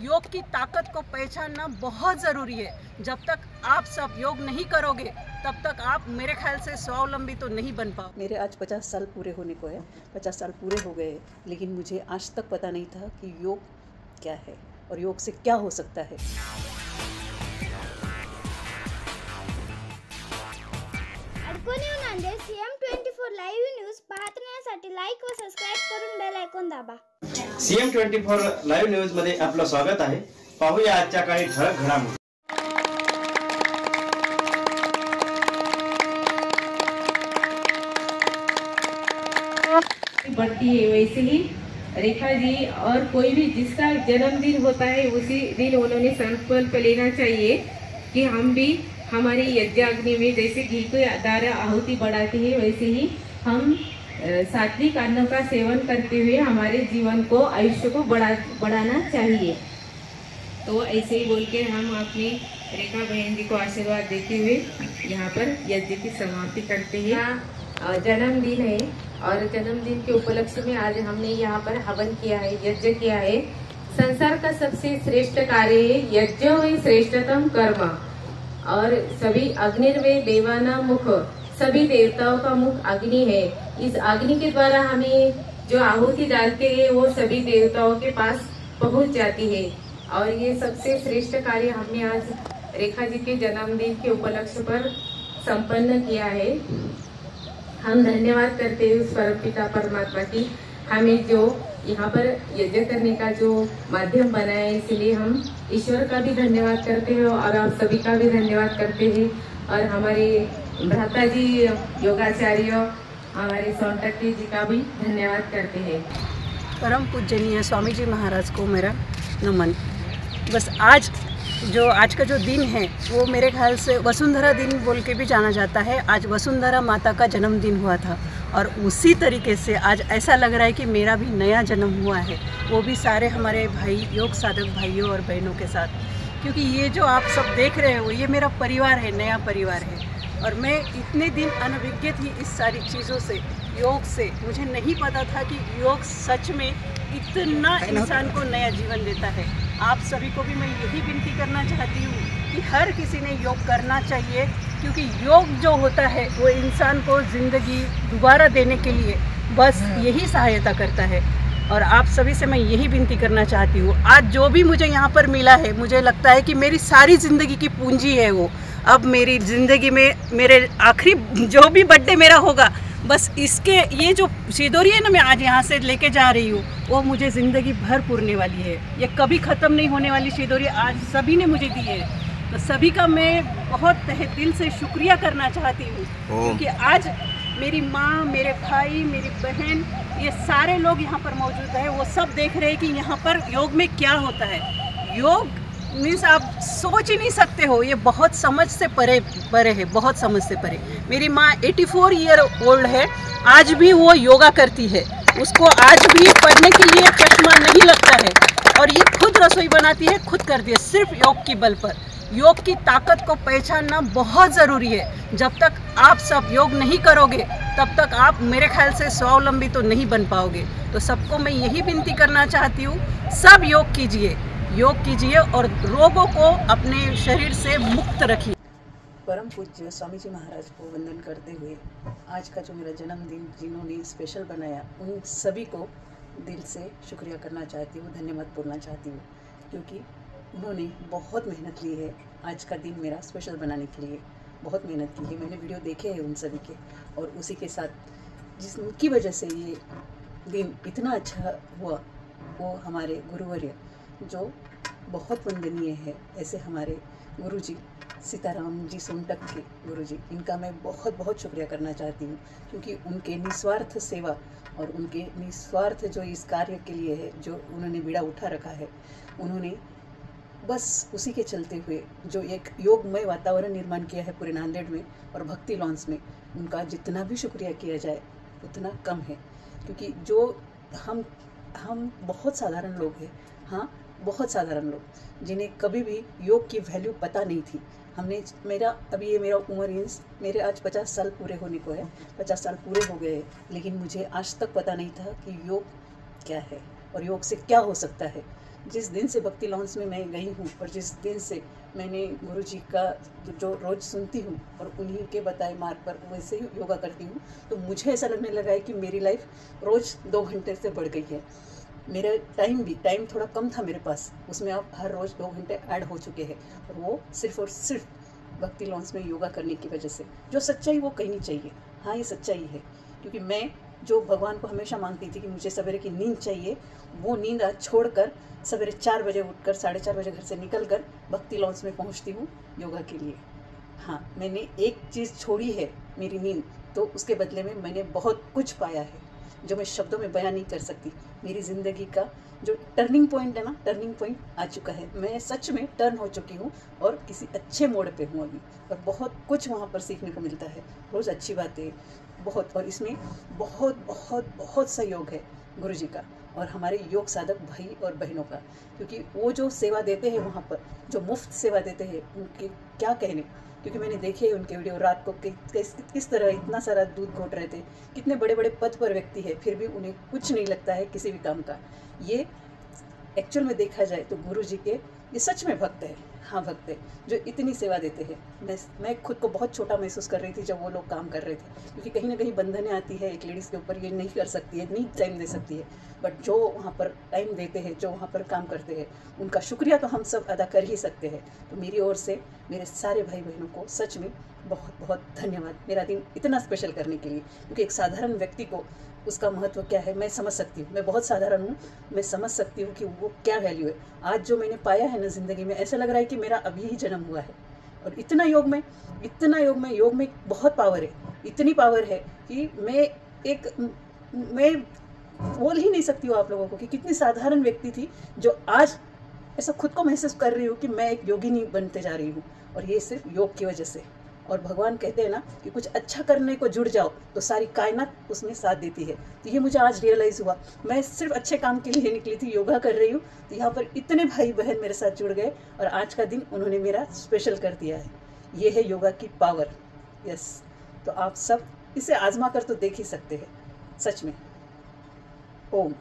योग की ताकत को पहचानना बहुत ज़रूरी है। जब तक आप सब योग नहीं करोगे तब तक आप मेरे ख्याल से स्वावलंबी तो नहीं बन पाओ। मेरे आज 50 साल पूरे होने को है, 50 साल पूरे हो गए, लेकिन मुझे आज तक पता नहीं था कि योग क्या है और योग से क्या हो सकता है। अडकोणी नांदेड CM24 लाईव्ह न्यूज पाहण्यासाठी लाईक व सबस्क्राइब करून बेल आयकॉन दाबा। CM24 लाईव्ह न्यूज मध्ये आपलं स्वागत आहे। पाहूया आजच्या काही ठळक घडामोडी। बढ़ती है, वैसे ही रेखा जी और कोई भी जिसका जन्मदिन होता है उसी दिन उन्होंने संकल्प लेना चाहिए कि हम भी हमारी यज्ञाग्नि में जैसे घी के द्वारा आहुति बढ़ाते हैं वैसे ही हम सात्विक अन्न का सेवन करते हुए हमारे जीवन को आयुष्य को बढ़ाना चाहिए। तो ऐसे ही बोल के हम अपनी रेखा बहन जी को आशीर्वाद देते हुए यहाँ पर यज्ञ की समाप्ति करते हैं। जन्मदिन है और जन्मदिन के उपलक्ष्य में आज हमने यहाँ पर हवन किया है, यज्ञ किया है। संसार का सबसे श्रेष्ठ कार्य है यज्ञ व श्रेष्ठतम कर्म, और सभी अग्निर्वे देवाना मुख, सभी देवताओं का मुख अग्नि है। इस अग्नि के द्वारा हमें जो आहुति डालते हैं वो सभी देवताओं के पास पहुंच जाती है। और ये सबसे श्रेष्ठ कार्य हमने आज रेखा जी के जन्मदिन के उपलक्ष्य पर संपन्न किया है। हम धन्यवाद करते हैं उस परमपिता परमात्मा की, हमें जो यहाँ पर यज्ञ करने का जो माध्यम बनाया है, इसलिए हम ईश्वर का भी धन्यवाद करते हैं और आप सभी का भी धन्यवाद करते हैं। और हमारे भ्राता जी योगाचार्य हमारे सोनटक्के जी का भी धन्यवाद करते हैं। परम पूजनीय स्वामी जी महाराज को मेरा नमन। बस आज का जो दिन है वो मेरे ख्याल से वसुंधरा दिन बोल के भी जाना जाता है। आज वसुंधरा माता का जन्मदिन हुआ था और उसी तरीके से आज ऐसा लग रहा है कि मेरा भी नया जन्म हुआ है, वो भी सारे हमारे भाई योग साधक भाइयों और बहनों के साथ। क्योंकि ये जो आप सब देख रहे हो ये मेरा परिवार है, नया परिवार है। और मैं इतने दिन अनभिज्ञ थी इस सारी चीज़ों से, योग से। मुझे नहीं पता था कि योग सच में इतना इंसान को नया जीवन देता है। आप सभी को भी मैं यही विनती करना चाहती हूँ कि हर किसी ने योग करना चाहिए, क्योंकि योग जो होता है वो इंसान को ज़िंदगी दोबारा देने के लिए बस यही सहायता करता है। और आप सभी से मैं यही विनती करना चाहती हूँ, आज जो भी मुझे यहाँ पर मिला है, मुझे लगता है कि मेरी सारी ज़िंदगी की पूंजी है वो। अब मेरी ज़िंदगी में मेरे आखिरी जो भी बर्थडे मेरा होगा, बस इसके ये जो सिंदूरी है ना मैं आज यहाँ से लेके जा रही हूँ, वो मुझे ज़िंदगी भर पूरने वाली है। ये कभी ख़त्म नहीं होने वाली सिंदूरी आज सभी ने मुझे दी है। तो सभी का मैं बहुत तहे दिल से शुक्रिया करना चाहती हूँ, क्योंकि आज मेरी माँ, मेरे भाई, मेरी बहन, ये सारे लोग यहाँ पर मौजूद हैं। वो सब देख रहे हैं कि यहाँ पर योग में क्या होता है। योग मीन्स आप सोच ही नहीं सकते हो, ये बहुत समझ से परे है, बहुत समझ से परे। मेरी माँ 84 ईयर ओल्ड है, आज भी वो योगा करती है। उसको आज भी पढ़ने के लिए चश्मा नहीं लगता है और ये खुद रसोई बनाती है, खुद करती है, सिर्फ योग की बल पर। योग की ताकत को पहचानना बहुत ज़रूरी है। जब तक आप सब योग नहीं करोगे तब तक आप मेरे ख्याल से स्वावलंबी तो नहीं बन पाओगे। तो सबको मैं यही विनती करना चाहती हूँ, सब योग कीजिए और रोगों को अपने शरीर से मुक्त रखिए। परम पूज्य स्वामी जी महाराज को वंदन करते हुए आज का जो मेरा जन्मदिन जिन्होंने स्पेशल बनाया, उन सभी को दिल से शुक्रिया करना चाहती हूँ, धन्यवाद बोलना चाहती हूँ, क्योंकि उन्होंने बहुत मेहनत ली है आज का दिन मेरा स्पेशल बनाने के लिए। बहुत मेहनत की है, मैंने वीडियो देखे हैं उन सभी के, और उसी के साथ जिसकी वजह से ये दिन इतना अच्छा हुआ वो हमारे गुरुवर्य जो बहुत वंदनीय है। ऐसे हमारे गुरुजी सीताराम जी सोनटक्के गुरुजी, इनका मैं बहुत बहुत शुक्रिया करना चाहती हूँ, क्योंकि उनके निस्वार्थ सेवा और उनके निस्वार्थ जो इस कार्य के लिए है, जो उन्होंने बीड़ा उठा रखा है, उन्होंने बस उसी के चलते हुए जो एक योगमय वातावरण निर्माण किया है पूरे नांदेड़ में और भक्ति लॉन्स में, उनका जितना भी शुक्रिया किया जाए उतना कम है। क्योंकि जो हम बहुत साधारण लोग हैं, हाँ बहुत साधारण लोग, जिन्हें कभी भी योग की वैल्यू पता नहीं थी। मेरा उम्र मेरे आज 50 साल पूरे होने को है, 50 साल पूरे हो गए, लेकिन मुझे आज तक पता नहीं था कि योग क्या है और योग से क्या हो सकता है। जिस दिन से भक्ति लॉन्च में मैं गई हूँ और जिस दिन से मैंने गुरु जी का जो रोज़ सुनती हूँ और उन्हीं के बताए मार्ग पर वैसे ही योगा करती हूँ, तो मुझे ऐसा लगने लगा है कि मेरी लाइफ रोज़ 2 घंटे से बढ़ गई है। मेरा टाइम थोड़ा कम था मेरे पास, उसमें अब हर रोज़ 2 घंटे ऐड हो चुके हैं, और वो सिर्फ भक्ति लॉन्च में योगा करने की वजह से। जो सच्चाई वो कहनी चाहिए, हाँ ये सच्चाई है, क्योंकि मैं जो भगवान को हमेशा मांगती थी कि मुझे सवेरे की नींद चाहिए, वो नींद आज छोड़कर सवेरे 4 बजे उठकर 4:30 बजे घर से निकलकर भक्ति लॉन्च में पहुंचती हूँ योगा के लिए। हाँ, मैंने एक चीज़ छोड़ी है, मेरी नींद, तो उसके बदले में मैंने बहुत कुछ पाया है जो मैं शब्दों में बयान नहीं कर सकती। मेरी ज़िंदगी का जो टर्निंग पॉइंट है ना, टर्निंग पॉइंट आ चुका है। मैं सच में टर्न हो चुकी हूँ और किसी अच्छे मोड़ पे हूँ अभी, और बहुत कुछ वहाँ पर सीखने को मिलता है, रोज़ अच्छी बातें बहुत। और इसमें बहुत बहुत बहुत सहयोग है गुरु जी का और हमारे योग साधक भाई और बहनों का, क्योंकि वो जो सेवा देते हैं वहाँ पर, जो मुफ्त सेवा देते हैं, उनके क्या कहने। क्योंकि मैंने देखे हैं उनके वीडियो, रात को किस तरह इतना सारा दूध घोट रहे थे, कितने बड़े बड़े पद पर व्यक्ति है, फिर भी उन्हें कुछ नहीं लगता है किसी भी काम का। ये एक्चुअल में देखा जाए तो गुरु जी के ये सच में भक्त है, हाँ भक्त है, जो इतनी सेवा देते हैं। मैं खुद को बहुत छोटा महसूस कर रही थी जब वो लोग काम कर रहे थे, क्योंकि कहीं ना कहीं बंधनें आती है एक लेडीज़ के ऊपर, ये नहीं कर सकती है, नहीं टाइम दे सकती है, बट जो वहाँ पर टाइम देते हैं, जो वहाँ पर काम करते हैं, उनका शुक्रिया तो हम सब अदा कर ही सकते हैं। तो मेरी ओर से मेरे सारे भाई बहनों को सच में बहुत बहुत धन्यवाद, मेरा दिन इतना स्पेशल करने के लिए। क्योंकि एक साधारण व्यक्ति को उसका महत्व क्या है मैं समझ सकती हूँ, मैं बहुत साधारण हूँ, मैं समझ सकती हूँ कि वो क्या वैल्यू है। आज जो मैंने पाया है ना ज़िंदगी में, ऐसा लग रहा है कि मेरा अभी ही जन्म हुआ है। और इतना योग में बहुत पावर है, इतनी पावर है कि मैं बोल ही नहीं सकती हूँ आप लोगों को कि कितनी साधारण व्यक्ति थी जो आज ऐसा खुद को महसूस कर रही हूँ कि मैं एक योगिनी बनते जा रही हूँ, और ये सिर्फ योग की वजह से। और भगवान कहते हैं ना कि कुछ अच्छा करने को जुड़ जाओ तो सारी कायनात उसमें साथ देती है। तो ये मुझे आज रियलाइज़ हुआ, मैं सिर्फ अच्छे काम के लिए निकली थी, योगा कर रही हूँ, तो यहाँ पर इतने भाई बहन मेरे साथ जुड़ गए और आज का दिन उन्होंने मेरा स्पेशल कर दिया है। ये है योगा की पावर। यस, तो आप सब इसे आजमा कर तो देख ही सकते हैं सच में। ओम।